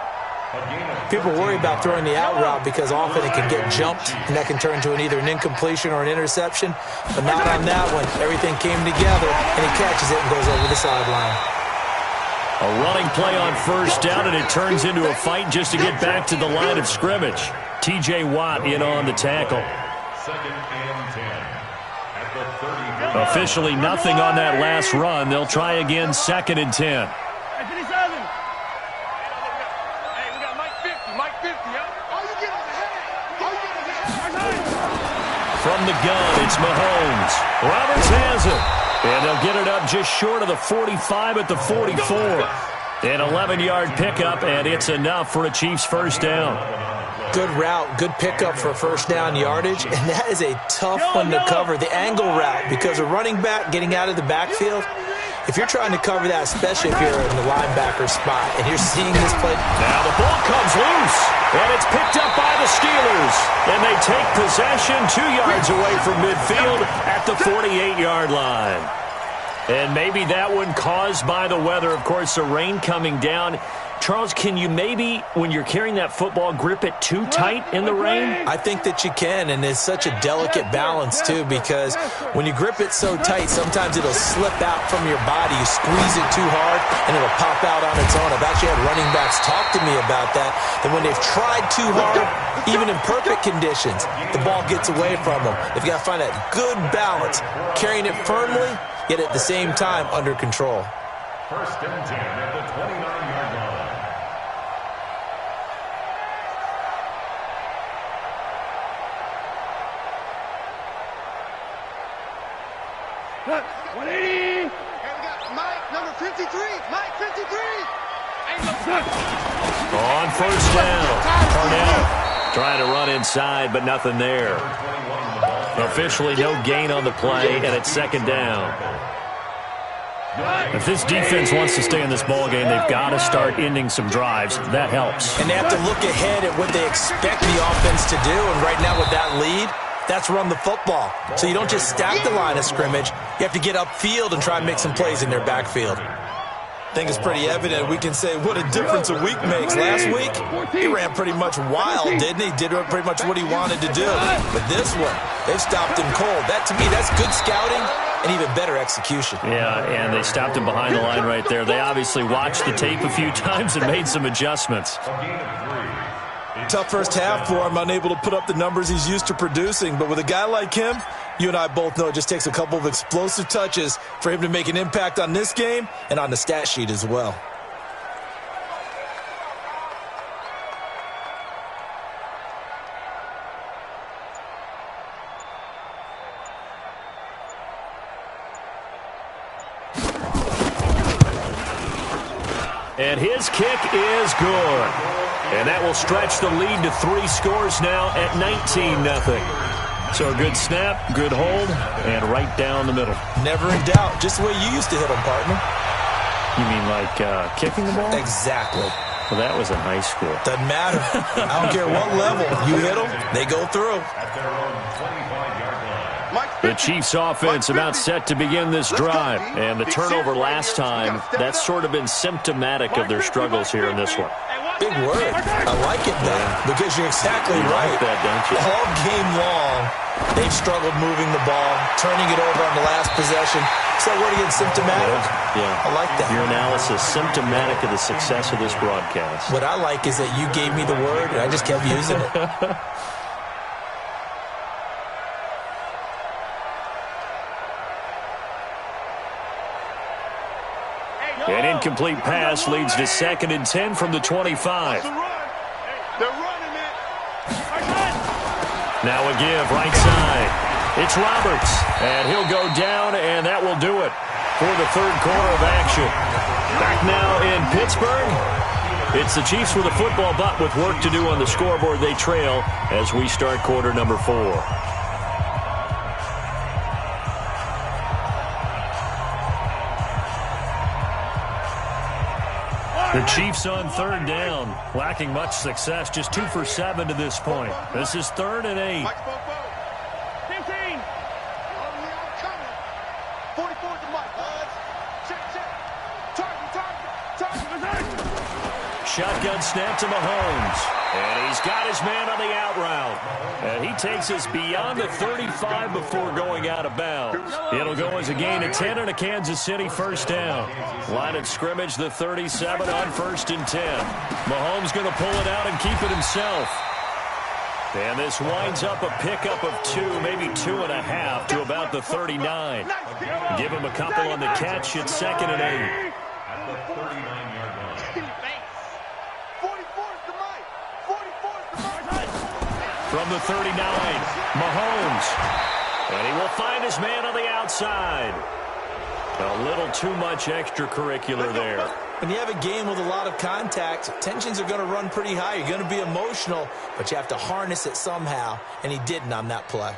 [SPEAKER 3] People worry about throwing the out route because often it can get jumped, and that can turn into either an incompletion or an interception. But not on that one. Everything came together, and he catches it and goes over the sideline.
[SPEAKER 2] A running play on first down, and it turns into a fight just to get back to the line of scrimmage. T.J. Watt in on the tackle.
[SPEAKER 5] 2nd and 10.
[SPEAKER 2] Officially nothing on that last run. They'll try again 2nd and 10.
[SPEAKER 6] Hey, 57. Hey, we got Mike 50. Mike 50, huh?
[SPEAKER 4] All you get is a headache. All you get
[SPEAKER 2] From the gun, it's Mahomes. Roberts has it. And they'll get it up just short of the 45 at the 44. An 11-yard pickup, and it's enough for a Chiefs first down.
[SPEAKER 3] Good route, good pickup for first down yardage, and that is a tough one to cover, the angle route, because a running back getting out of the backfield, if you're trying to cover that, especially if you're in the linebacker spot, and you're seeing this play.
[SPEAKER 2] Now the ball comes loose, and it's picked up by the Steelers, and they take possession 2 yards away from midfield at the 48-yard line. And maybe that one caused by the weather, of course, the rain coming down. Charles, can you maybe, when you're carrying that football, grip it too tight in the rain?
[SPEAKER 3] I think that you can, and it's such a delicate balance, too, because when you grip it so tight, sometimes it'll slip out from your body. You squeeze it too hard, and it'll pop out on its own. I've actually had running backs talk to me about that when they've tried too hard, even in perfect conditions, the ball gets away from them. They've got to find that good balance, carrying it firmly, yet at the same time under control.
[SPEAKER 5] First and 10 at the 29-yard line.
[SPEAKER 6] Cut. 180.
[SPEAKER 4] And we got Mike, number 53. Mike, 53.
[SPEAKER 2] On first down, Parnell trying to run inside, but nothing there. Officially no gain on the play, and it's second down. If this defense wants to stay in this ballgame, they've got to start ending some drives. That helps.
[SPEAKER 3] And they have to look ahead at what they expect the offense to do, and right now with that lead, that's run the football. So you don't just stack the line of scrimmage. You have to get upfield and try and make some plays in their backfield. I think it's pretty evident. We can say what a difference a week makes. Last week, he ran pretty much wild, didn't he? Did pretty much what he wanted to do. But this one, they've stopped him cold. That, to me, that's good scouting and even better execution.
[SPEAKER 2] Yeah, and they stopped him behind the line right there. They obviously watched the tape a few times and made some adjustments.
[SPEAKER 3] Tough first half for him, unable to put up the numbers he's used to producing. But with a guy like him, you and I both know it just takes a couple of explosive touches for him to make an impact on this game and on the stat sheet as well.
[SPEAKER 2] And his kick is good. And that will stretch the lead to 3 scores now at 19-0. So a good snap, good hold, and right down the middle.
[SPEAKER 3] Never in doubt. Just the way you used to hit them, partner.
[SPEAKER 2] You mean like kicking the ball?
[SPEAKER 3] Exactly.
[SPEAKER 2] Well, that was in high school.
[SPEAKER 3] Doesn't matter. I don't care what level. You hit them, they go through.
[SPEAKER 2] The Chiefs offense about set to begin this drive. And the turnover last time, that's sort of been symptomatic of their struggles here in this one.
[SPEAKER 3] Big word. I like it, though, because you're exactly right.
[SPEAKER 2] Like that, don't you?
[SPEAKER 3] All game long, they've struggled moving the ball, turning it over on the last possession. So what again, symptomatic?
[SPEAKER 2] Yeah.
[SPEAKER 3] I like that.
[SPEAKER 2] Your analysis, symptomatic of the success of this broadcast.
[SPEAKER 3] What I like is that you gave me the word, and I just kept using it.
[SPEAKER 2] An incomplete pass leads to 2nd and 10 from the 25.
[SPEAKER 4] They're running it.
[SPEAKER 2] Now a give, right side. It's Roberts, and he'll go down, and that will do it for the third quarter of action. Back now in Pittsburgh. It's the Chiefs with a football, but with work to do on the scoreboard, they trail as we start quarter number 4. The Chiefs on third down, lacking much success, just 2 for 7 to this point. This is 3rd and 8.
[SPEAKER 6] 15.
[SPEAKER 4] 44 to Mike. Target.
[SPEAKER 2] Shotgun snap to Mahomes. And he's got his man on the out route. And he takes us beyond the 35 before going out of bounds. It'll go as a gain of 10 and a Kansas City first down. Line of scrimmage, the 37 on 1st and 10. Mahomes going to pull it out and keep it himself. And this winds up a pickup of 2, maybe 2.5 to about the 39. Give him a couple on the catch. It's 2nd and 8.
[SPEAKER 5] At the 39-yard line.
[SPEAKER 4] 44 to Mike. 44 to Mike.
[SPEAKER 2] from the 39. Mahomes. And he will find his man on the outside. A little too much extracurricular there.
[SPEAKER 3] When you have a game with a lot of contact, tensions are going to run pretty high. You're going to be emotional, but you have to harness it somehow, and he didn't on that play.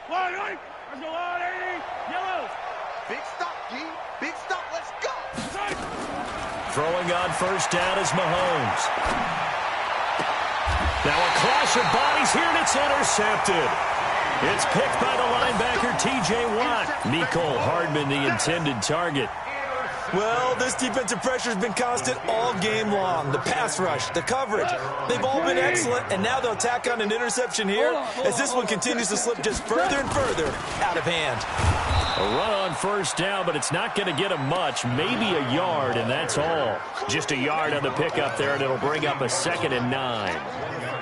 [SPEAKER 6] Let's go, 180. Yellow.
[SPEAKER 4] Big stop, G. Big stop. Let's go.
[SPEAKER 2] Throwing on first down is Mahomes. Now a clash of bodies here, and it's intercepted. It's picked by the linebacker, T.J. Watt. Mecole Hardman, the intended target.
[SPEAKER 3] Well, this defensive pressure has been constant all game long. The pass rush, the coverage, they've all been excellent, and now they'll tack on an interception here as this one continues to slip just further and further out of hand.
[SPEAKER 2] A run on first down, but it's not going to get him much. Maybe a yard, and that's all. Just a yard on the pickup there, and it'll bring up a 2nd and 9.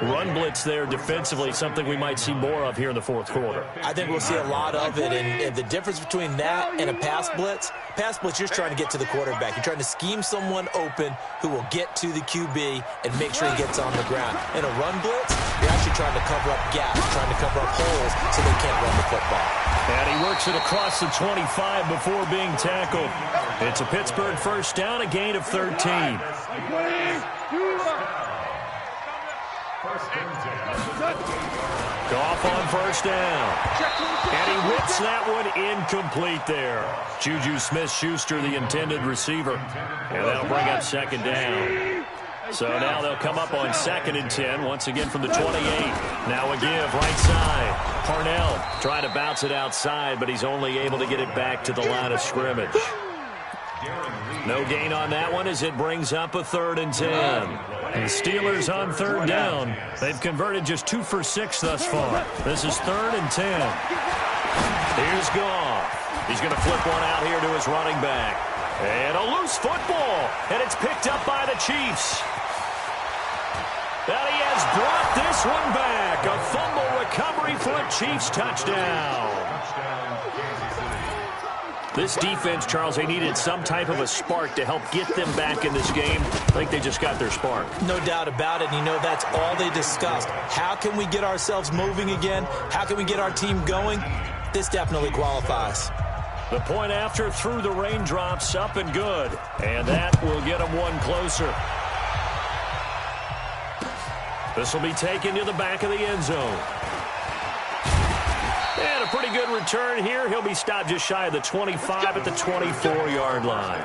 [SPEAKER 2] Run blitz there defensively, something we might see more of here in the fourth quarter.
[SPEAKER 3] I think we'll see a lot of it, and the difference between that and a pass blitz, you're just trying to get to the quarterback. You're trying to scheme someone open who will get to the QB and make sure he gets on the ground. In a run blitz, you're actually trying to cover up gaps, trying to cover up holes so they can't run the football.
[SPEAKER 2] And he works it across the 25 before being tackled. It's a Pittsburgh first down, a gain of 13. Goff on first down. And he whips that one incomplete there. Juju Smith-Schuster, the intended receiver. And that'll bring up 2nd down. So now they'll come up on 2nd and 10, once again from the 28. Now a give, right side. Parnell trying to bounce it outside, but he's only able to get it back to the line of scrimmage. No gain on that one as it brings up a 3rd and 10. And the Steelers on 3rd down. They've converted just 2 for 6 thus far. This is 3rd and 10. Here's Goff. He's going to flip one out here to his running back. And a loose football. And it's picked up by the Chiefs. And he has brought this one back. A fumble recovery for a Chiefs touchdown. This defense, Charles, they needed some type of a spark to help get them back in this game. I think they just got their spark.
[SPEAKER 3] No doubt about it. And you know, that's all they discussed. How can we get ourselves moving again? How can we get our team going? This definitely qualifies.
[SPEAKER 2] The point after through the raindrops, up and good. And that will get them one closer. This will be taken to the back of the end zone. And a pretty good return here. He'll be stopped just shy of the 25 at the 24-yard line.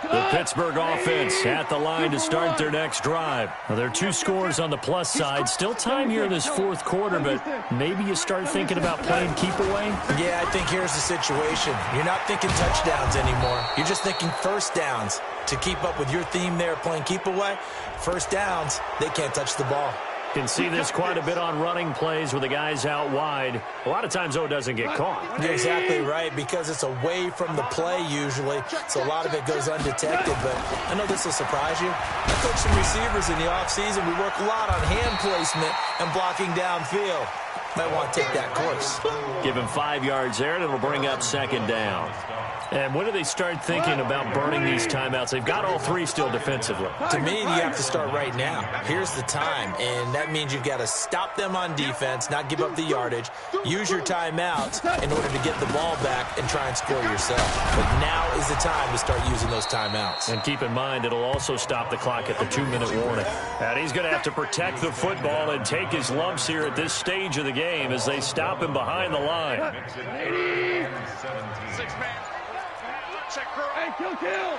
[SPEAKER 2] The Pittsburgh offense at the line to start their next drive. Now, there are 2 scores on the plus side. Still time here in this fourth quarter, but maybe you start thinking about playing keep away?
[SPEAKER 3] Yeah, I think here's the situation. You're not thinking touchdowns anymore. You're just thinking first downs. To keep up with your theme there, playing keep away, first downs, they can't touch the ball.
[SPEAKER 2] Can see this quite a bit on running plays with the guys out wide. A lot of times, though, it doesn't get caught.
[SPEAKER 3] You're exactly right, because it's away from the play usually, so a lot of it goes undetected. But I know this will surprise you. I coach some receivers in the offseason. We work a lot on hand placement and blocking downfield. Might want to take that course.
[SPEAKER 2] Give him 5 yards there, and it'll bring up 2nd down. And when do they start thinking about burning these timeouts? They've got all 3 still defensively.
[SPEAKER 3] To me, you have to start right now. Here's the time, and that means you've got to stop them on defense, not give up the yardage, use your timeouts in order to get the ball back and try and score yourself. But now is the time to start using those timeouts.
[SPEAKER 2] And keep in mind, it'll also stop the clock at the 2-minute warning. And he's going to have to protect the football and take his lumps here at this stage of the game as they stop him behind the line.
[SPEAKER 4] 6-man.
[SPEAKER 6] Hey, kill.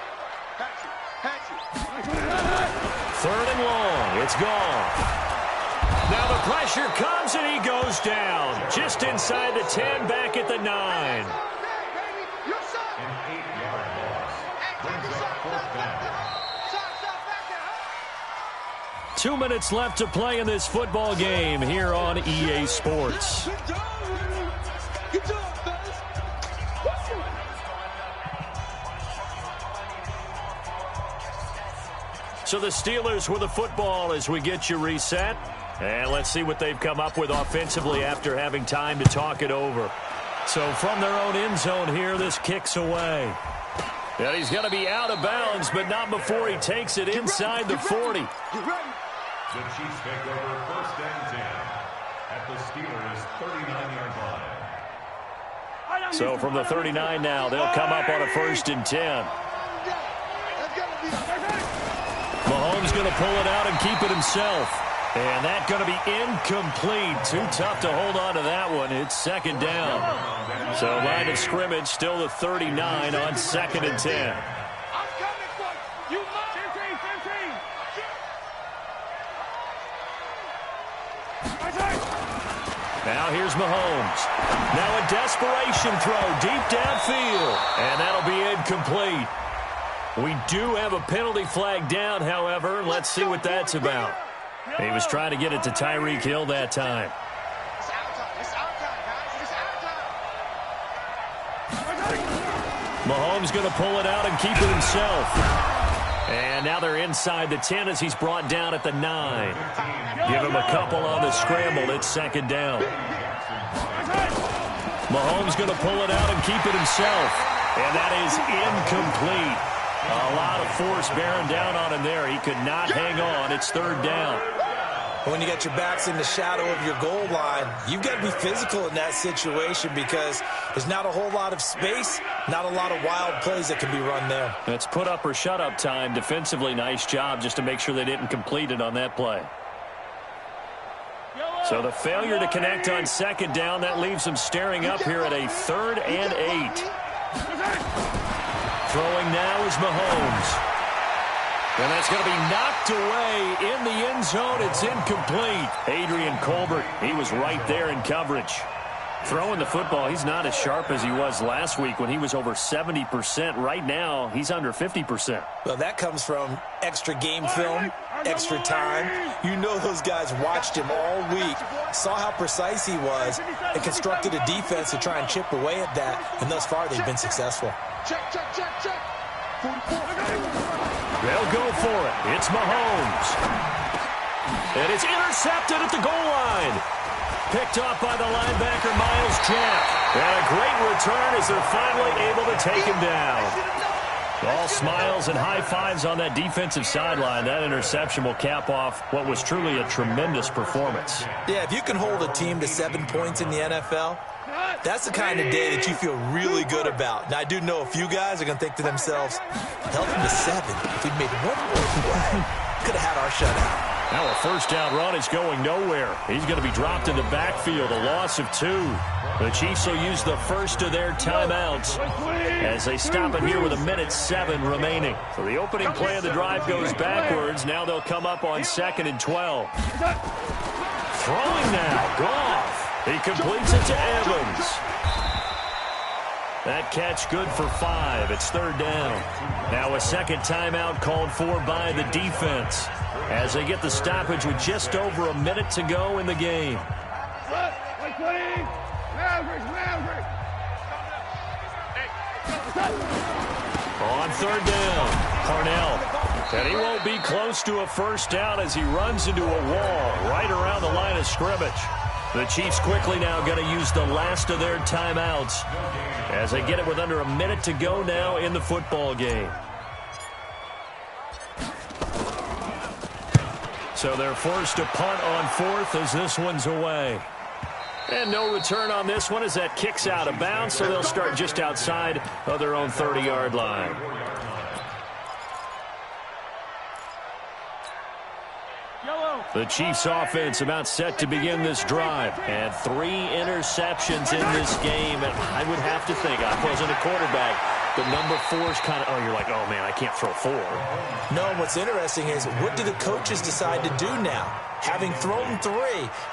[SPEAKER 2] 3rd and long. It's gone. Now the pressure comes and he goes down. Just inside the 10, back at the 9. 2 minutes left to play in this football game here on EA Sports. So the Steelers with the football as we get you reset. And let's see what they've come up with offensively after having time to talk it over. So from their own end zone here, this kicks away. And he's going to be out of bounds, but not before he takes it inside the 40.
[SPEAKER 5] The Chiefs take over 1st and 10 at the Steelers' 39-yard line.
[SPEAKER 2] So from the 39 now, they'll come up on a 1st and 10. Mahomes going to pull it out and keep it himself. And that's going to be incomplete. Too tough to hold on to that one. It's 2nd down. So line of scrimmage still the 39 on 2nd and 10. Now here's Mahomes. Now a desperation throw deep downfield. And that'll be incomplete. We do have a penalty flag down, however. Let's see what that's about. He was trying to get it to Tyreek Hill that time. Mahomes going to pull it out and keep it himself. And now they're inside the 10 as he's brought down at the 9. Give him a couple on the scramble. It's 2nd down. Mahomes going to pull it out and keep it himself. And that is incomplete. A lot of force bearing down on him there. He could not hang on. It's 3rd down.
[SPEAKER 3] When you got your backs in the shadow of your goal line, you've got to be physical in that situation because there's not a whole lot of space, not a lot of wild plays that can be run there.
[SPEAKER 2] It's put up or shut up time. Defensively, nice job just to make sure they didn't complete it on that play. So the failure to connect on 2nd down, that leaves them staring up here at a 3rd and 8. Throwing now is Mahomes. And that's going to be knocked away in the end zone. It's incomplete. Adrian Colbert, he was right there in coverage. Throwing the football, he's not as sharp as he was last week when he was over 70%. Right now, he's under 50%.
[SPEAKER 3] Well, that comes from extra game film, extra time. You know those guys watched him all week, saw how precise he was, and constructed a defense to try and chip away at that. And thus far, they've been successful.
[SPEAKER 4] Check.
[SPEAKER 2] They'll go for it. It's Mahomes. And it's intercepted at the goal line. Picked off by the linebacker, Myles Jack. And a great return as they're finally able to take him down. All smiles and high fives on that defensive sideline. That interception will cap off what was truly a tremendous performance.
[SPEAKER 3] Yeah, if you can hold a team to 7 points in the NFL, that's the kind of day that you feel really good about. Now, I do know a few guys are going to think to themselves, held them to 7. If we'd made one more play, could have had our shutout.
[SPEAKER 2] Now a 1st down run is going nowhere. He's going to be dropped in the backfield, a loss of 2. The Chiefs will use the first of their timeouts as they stop it here with 1:07 remaining. So the opening play of the drive goes backwards. Now they'll come up on 2nd and 12. Throwing now, Goff. He completes it to Evans. That catch good for 5. It's 3rd down. Now a 2nd timeout called for by the defense as they get the stoppage with just over a minute to go in the game. On 3rd down, Parnell. And he won't be close to a 1st down as he runs into a wall right around the line of scrimmage. The Chiefs quickly now going to use the last of their timeouts as they get it with under a minute to go now in the football game. So they're forced to punt on 4th as this one's away. And no return on this one as that kicks out of bounds, so they'll start just outside of their own 30-yard line. The Chiefs offense about set to begin this drive. And 3 interceptions in this game. And I would have to think, I wasn't a quarterback, but number 4 is kind of, oh, you're like, oh, man, I can't throw 4.
[SPEAKER 3] No, what's interesting is what do the coaches decide to do now? Having thrown 3,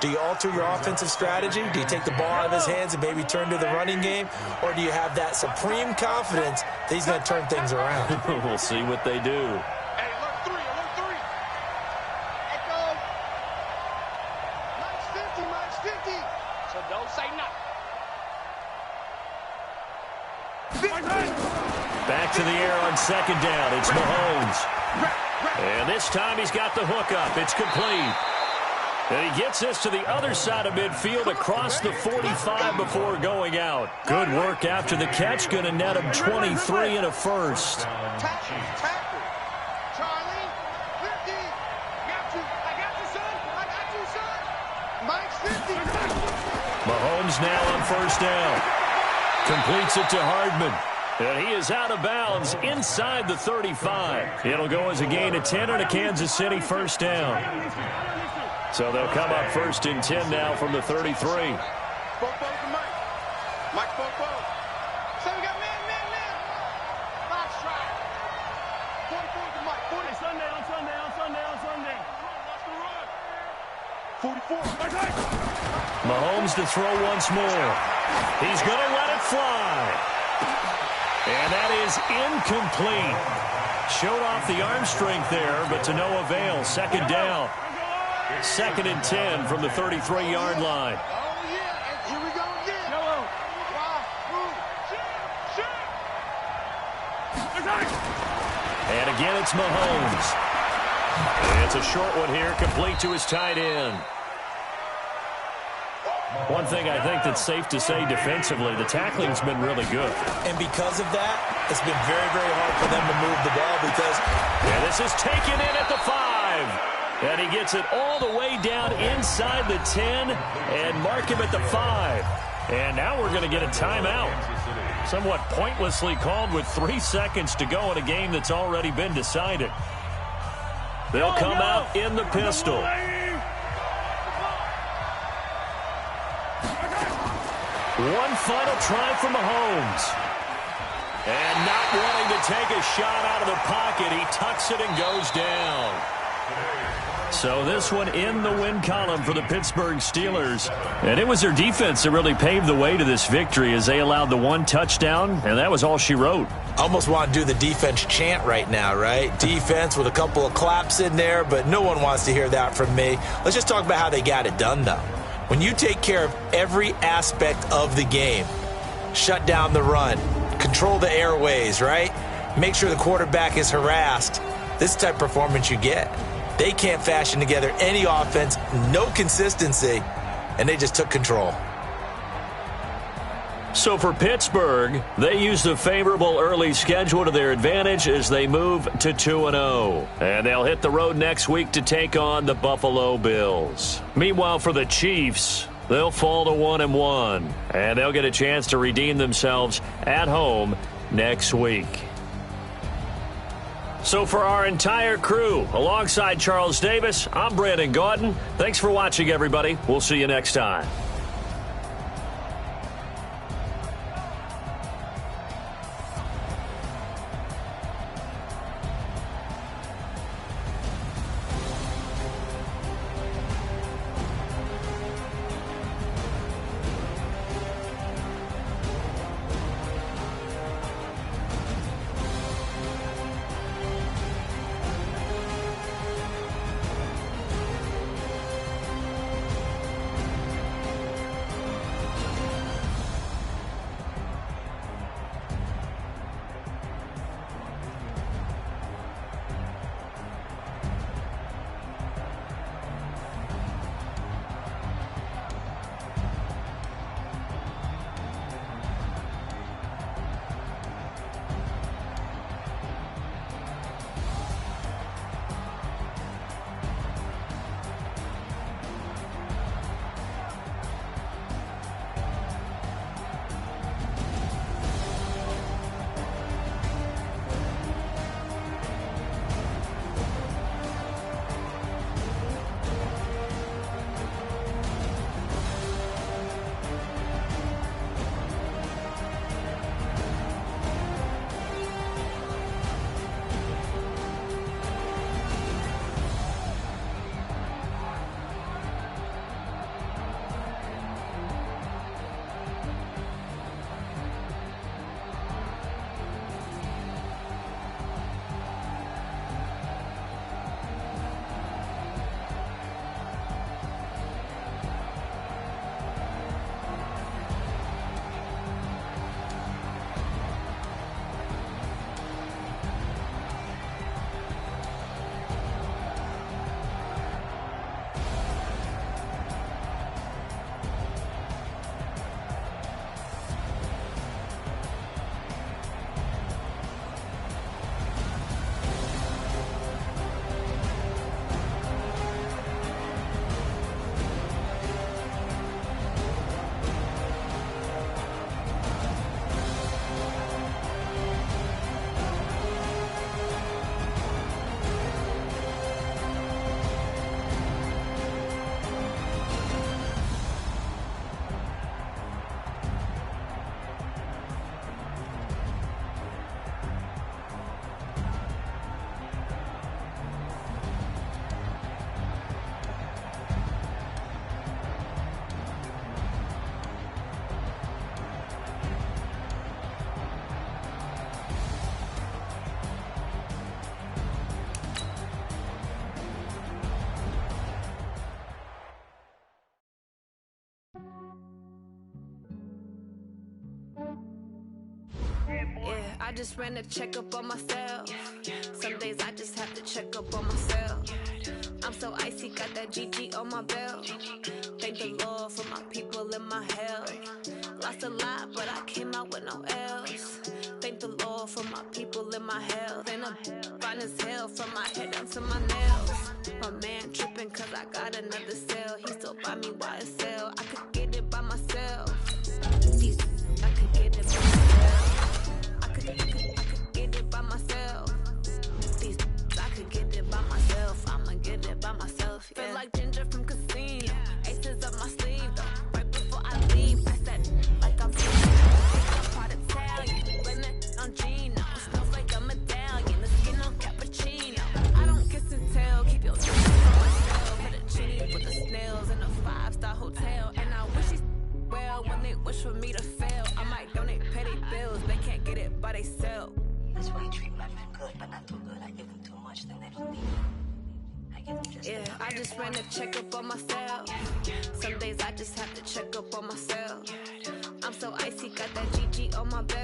[SPEAKER 3] do you alter your offensive strategy? Do you take the ball out of his hands and maybe turn to the running game? Or do you have that supreme confidence that he's going to turn things around?
[SPEAKER 2] We'll see what they do.
[SPEAKER 4] Hey, alert 3. Echo. Max 50. So don't say nothing.
[SPEAKER 2] Back to the air on 2nd down. It's Mahomes. And this time he's got the hook up. It's complete. And he gets this to the other side of midfield across the 45 before going out. Good work after the catch. Going to net him 23 and a first.
[SPEAKER 4] Tackle. Charlie, 50. I got you, son. Mike's 50.
[SPEAKER 2] Mahomes now on first down. Completes it to Hardman. And he is out of bounds inside the 35. It'll go as a gain of 10 and a Kansas City first down. So they'll come up first and 10 now from the 33.
[SPEAKER 4] Mike, Bobo. So we got man. Box try. 44 to Mike. 40.
[SPEAKER 6] Sunday. Watch the run. 44.
[SPEAKER 2] Mahomes to throw once more. He's going to let it fly. And that is incomplete. Showed off the arm strength there, but to no avail. Second down. Second and 10 from the 33-yard line.
[SPEAKER 4] Oh, yeah. And here we go again.
[SPEAKER 6] Yellow.
[SPEAKER 2] And again, it's Mahomes. It's a short one here, complete to his tight end. One thing I think that's safe to say defensively, the tackling's been really good.
[SPEAKER 3] And because of that, it's been very, very hard for them to move the ball because...
[SPEAKER 2] And this is taken in at the 5. And he gets it all the way down inside the 10 and mark him at the 5. And now we're going to get a timeout. Somewhat pointlessly called with 3 seconds to go in a game that's already been decided. They'll come out in the pistol. One final try from Mahomes. And not wanting to take a shot out of the pocket, he tucks it and goes down. So this one in the win column for the Pittsburgh Steelers. And it was their defense that really paved the way to this victory as they allowed the 1 touchdown, and that was all she wrote.
[SPEAKER 3] Almost want to do the defense chant right now, right? Defense with a couple of claps in there, but no one wants to hear that from me. Let's just talk about how they got it done, though. When you take care of every aspect of the game, shut down the run, control the airways, right? Make sure the quarterback is harassed. This type of performance you get. They can't fashion together any offense, no consistency, and they just took control.
[SPEAKER 2] So for Pittsburgh, they used a favorable early schedule to their advantage as they move to 2-0. And they'll hit the road next week to take on the Buffalo Bills. Meanwhile, for the Chiefs, they'll fall to 1-1. And they'll get a chance to redeem themselves at home next week. So for our entire crew, alongside Charles Davis, I'm Brandon Gaudin. Thanks for watching, everybody. We'll see you next time.
[SPEAKER 7] I just ran a checkup on myself. Some days I just have to check up on myself. I'm so icy, got that GG on my belt. Thank the Lord for my people in my health. Lost a lot, but I came out with no L's. Thank the Lord for my people in my health. And I'm fine as hell from my head down to my nails. My man tripping cause I got another cell. He still buy me YSL. I could get it by myself. I could get it by myself. I could get it by myself. I could get it by myself. I'ma get it by myself. Yeah. Feel like Ginger from Casino. Aces up my sleeve though. Right before I leave, I said like I'm part Italian. Blame it on Gino. Smells like a medallion. The skin on cappuccino. I don't kiss and tell. Keep your shit for myself. Fettuccine with the snails in a 5-star hotel. And I wish he's well when they wish for me to fail. I might donate petty bills. They can't get it by they sell.
[SPEAKER 8] That's why you treat my friend good, but not too good. I give them too much, then they don't need it. I give them just enough.
[SPEAKER 7] I just ran a checkup on myself. Some days I just have to check up on myself. I'm so icy, got that GG on my belt.